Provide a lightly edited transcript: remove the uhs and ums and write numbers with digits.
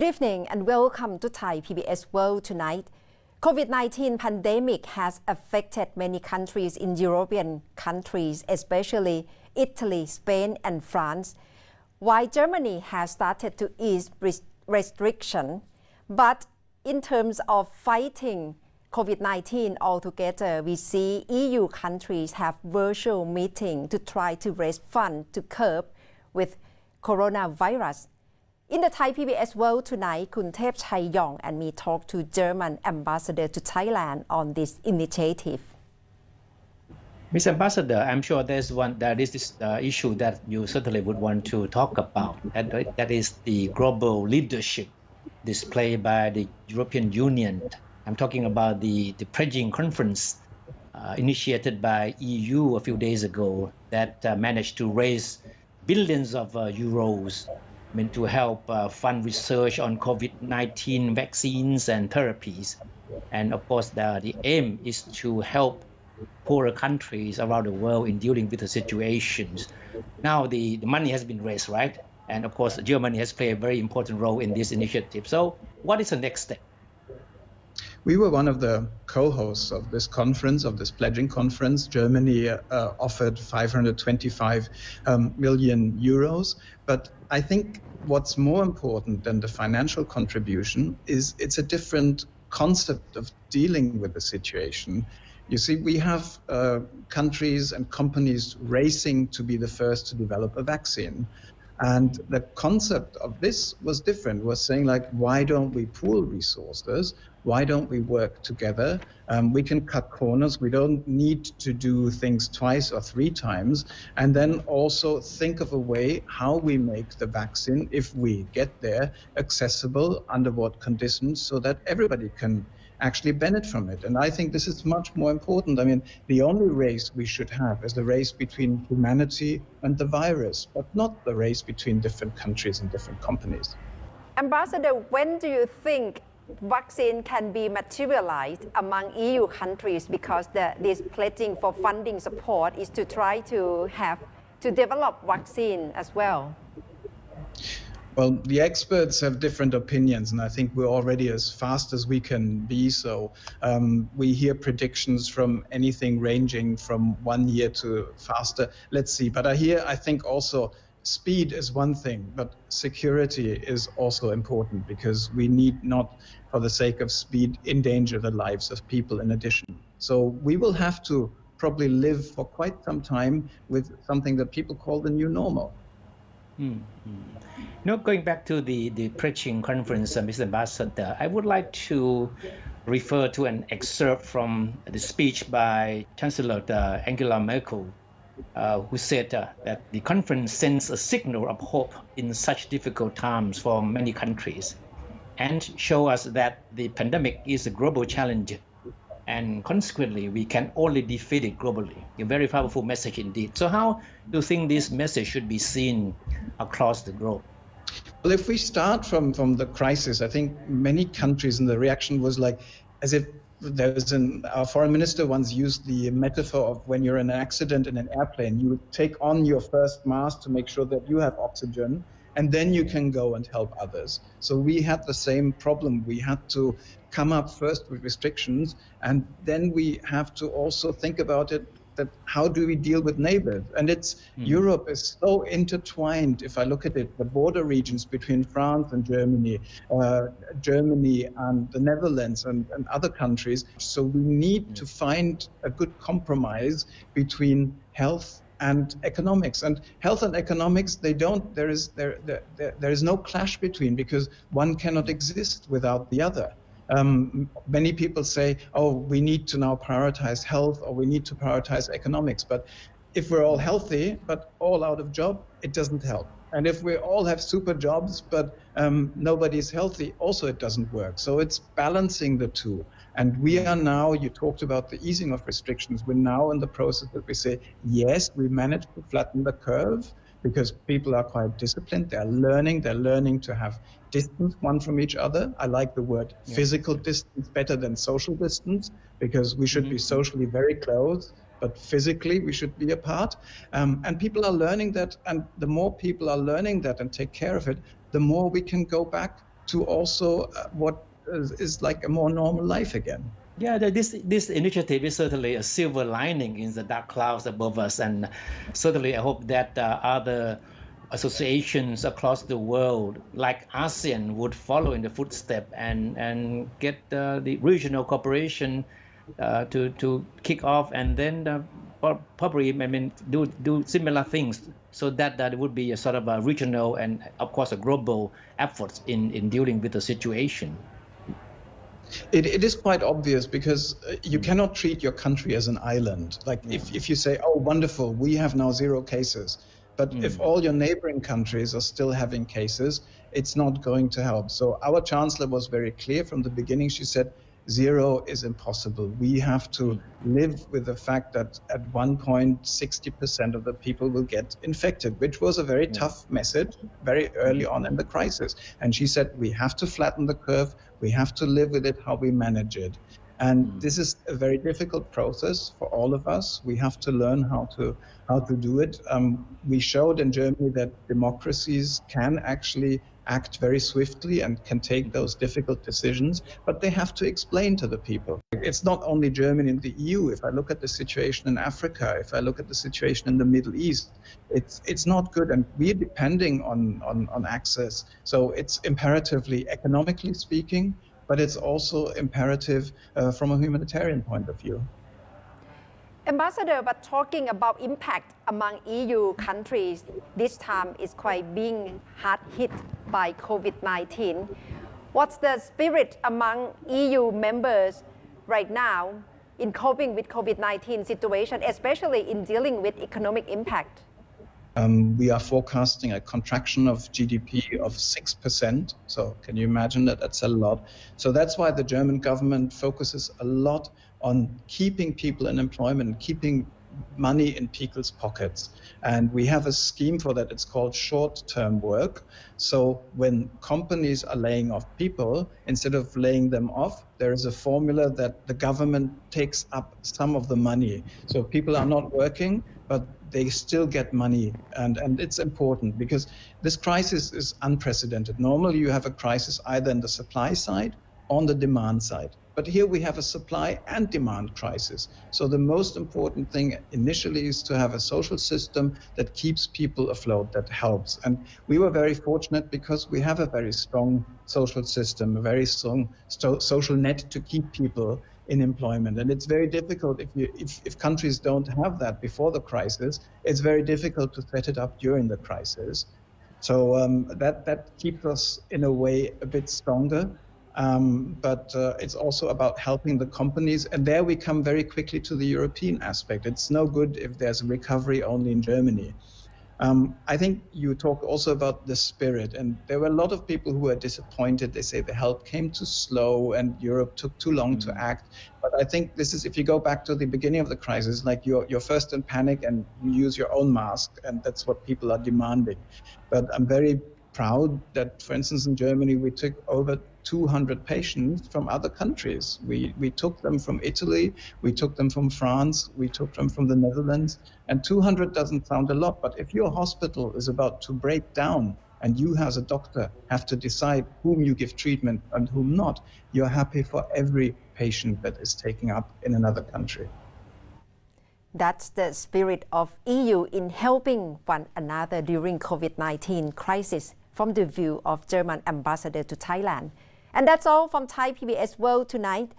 Good evening and welcome to Thai PBS World tonight. COVID-19 pandemic has affected many countries in European countries, especially Italy, Spain and France, while Germany has started to ease restriction. But in terms of fighting COVID-19 altogether, we see EU countries have virtual meetings to try to raise funds to curb with coronavirus. In the Thai PBS World tonight, Khun Thep Chai Yong and me talk to German ambassador to Thailand on this initiative. Mr. Ambassador, I'm sure there is this issue that you certainly would want to talk about, and that is the global leadership displayed by the European Union. I'm talking about the pledging conference initiated by EU a few days ago that managed to raise billions of euros to help fund research on COVID-19 vaccines and therapies. And of course, the aim is to help poorer countries around the world in dealing with the situations. Now the money has been raised, right? And of course, Germany has played a very important role in this initiative. So what is the next step? We were one of the co-hosts of this conference, of this pledging conference. Germany offered 525 million euros. But I think what's more important than the financial contribution is it's a different concept of dealing with the situation. You see, we have countries and companies racing to be the first to develop a vaccine. And the concept of this was different, was saying like, why don't we pool resources? Why don't we work together? We can cut corners. We don't need to do things twice or three times. And then also think of a way how we make the vaccine, if we get there, accessible, under what conditions, so that everybody can actually benefit from it. And I think this is much more important. I mean, the only race we should have is the race between humanity and the virus, but not the race between different countries and different companies. Ambassador, when do you think vaccine can be materialized among EU countries, because this pledging for funding support is to try to develop vaccine as well? Well, the experts have different opinions, and I think we're already as fast as we can be. So we hear predictions from anything ranging from 1 year to faster. Let's see. But I think also speed is one thing, but security is also important, because we need not, for the sake of speed, endanger the lives of people in addition. So we will have to probably live for quite some time with something that people call the new normal. Now, going back to the pledging conference, Mr. Ambassador, I would like to refer to an excerpt from the speech by Chancellor Angela Merkel, who said that the conference sends a signal of hope in such difficult times for many countries, and show us that the pandemic is a global challenge, and consequently we can only defeat it globally. A very powerful message indeed. So how do you think this message should be seen across the globe? Well, if we start from the crisis, I think many countries, and the reaction was like, as if our foreign minister once used the metaphor of when you're in an accident in an airplane, you take on your first mask to make sure that you have oxygen, and then you can go and help others. So we had the same problem. We had to come up first with restrictions, and then we have to also think about it, that how do we deal with neighbors? And Europe is so intertwined. If I look at it, the border regions between France and Germany, Germany and the Netherlands and other countries. So we need to find a good compromise between health and economics. And health and economics, there is no clash between, because one cannot exist without the other. Many people say, oh, we need to now prioritize health, or we need to prioritize economics. But if we're all healthy, but all out of job, it doesn't help. And if we all have super jobs, but nobody's healthy, also it doesn't work. So it's balancing the two. And we are now, you talked about the easing of restrictions, we're now in the process that we say, yes, we managed to flatten the curve, because people are quite disciplined. They're learning to have distance one from each other. I like the word physical distance better than social distance, because we should be socially very close, but physically we should be apart. And people are learning that, and the more people are learning that and take care of it, the more we can go back to also what is like a more normal life again. Yeah, this initiative is certainly a silver lining in the dark clouds above us, and certainly I hope that other associations across the world, like ASEAN, would follow in the footstep and get the regional cooperation to kick off, and then probably do similar things, so that it would be a sort of a regional and of course a global efforts in dealing with the situation. It is quite obvious, because you cannot treat your country as an island. Like if you say, oh, wonderful, we have now 0 cases, but if all your neighboring countries are still having cases, it's not going to help. So our chancellor was very clear from the beginning. She said, 0 is impossible. We have to live with the fact that at one point 60% of the people will get infected, which was a very tough message very early on in the crisis. And she said, we have to flatten the curve. We have to live with it, how we manage it. And this is a very difficult process for all of us. We have to learn how to do it. We showed in Germany that democracies can actually act very swiftly and can take those difficult decisions, but they have to explain to the people. It's not only Germany and the EU. If I look at the situation in Africa, if I look at the situation in the Middle East, it's not good, and we're depending on access. So it's imperatively, economically speaking, but it's also imperative from a humanitarian point of view. Ambassador, but talking about impact among EU countries, this time is quite being hard hit by COVID-19. What's the spirit among EU members right now in coping with COVID-19 situation, especially in dealing with economic impact? We are forecasting a contraction of GDP of 6%. So can you imagine that? That's a lot. So that's why the German government focuses a lot on keeping people in employment, keeping money in people's pockets. And we have a scheme for that. It's called short-term work. So when companies are laying off people, instead of laying them off, there is a formula that the government takes up some of the money. So people are not working, but they still get money. And it's important, because this crisis is unprecedented. Normally you have a crisis either in the supply side or on the demand side. But here we have a supply and demand crisis. So the most important thing initially is to have a social system that keeps people afloat, that helps. And we were very fortunate because we have a very strong social system, a very strong social net to keep people in employment. And it's very difficult if countries don't have that before the crisis. It's very difficult to set it up during the crisis. So that keeps us in a way a bit stronger. But it's also about helping the companies. And there we come very quickly to the European aspect. It's no good if there's a recovery only in Germany. I think you talk also about the spirit, and there were a lot of people who were disappointed. They say the help came too slow and Europe took too long to act. But I think this is, if you go back to the beginning of the crisis, like you're first in panic and you use your own mask, and that's what people are demanding. But I'm very proud that, for instance, in Germany, we took over 200 patients from other countries. We took them from Italy, we took them from France, we took them from the Netherlands, and 200 doesn't sound a lot, but if your hospital is about to break down and you as a doctor have to decide whom you give treatment and whom not, you're happy for every patient that is taken up in another country. That's the spirit of EU in helping one another during COVID-19 crisis, from the view of German ambassador to Thailand. And that's all from Thai PBS World tonight.